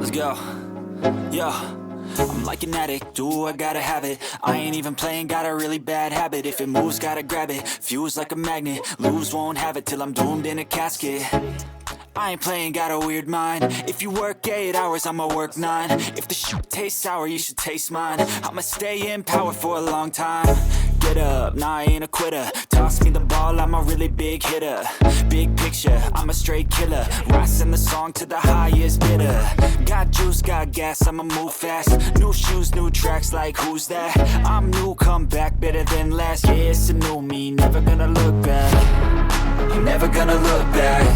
Let's go. Yo, I'm like an addict, do I gotta have it. I ain't even playing, got a really bad habit. If it moves, gotta grab it, fuse like a magnet. Lose, won't have it till I'm doomed in a casket. I ain't playing, got a weird mind. If you work 8 hours, I'ma work 9. If the shit tastes sour, you should taste mine. I'ma stay in power for a long time. Get up, nah, I ain't a quitter. Toss me the ball, I'm a really big hitter. Big picture, I'm a straight killer. Rising the song to the highest bidder. Got juice, got gas, I'ma move fast. New shoes, new tracks, like who's that? I'm new, come back, better than last. Yeah, it's a new me, never gonna look back. I'm never gonna look back.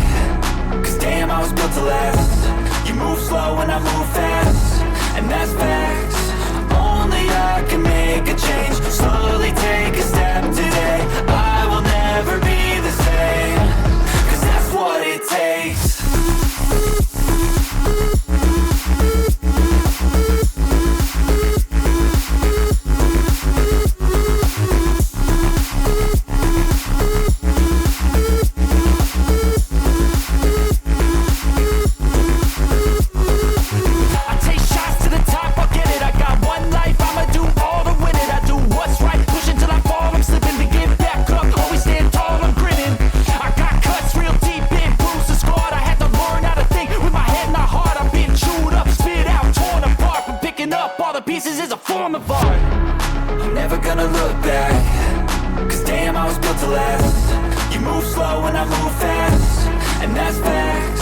Cause damn, I was built to last. You move slow and I move fast, and that's facts. Only I can make a change. Slowly take a step today. I will never be the same. Cause that's what it takes. Pieces is a form of art. I'm never gonna look back. Cause damn, I was built to last. You move slow and I move fast, and that's fact.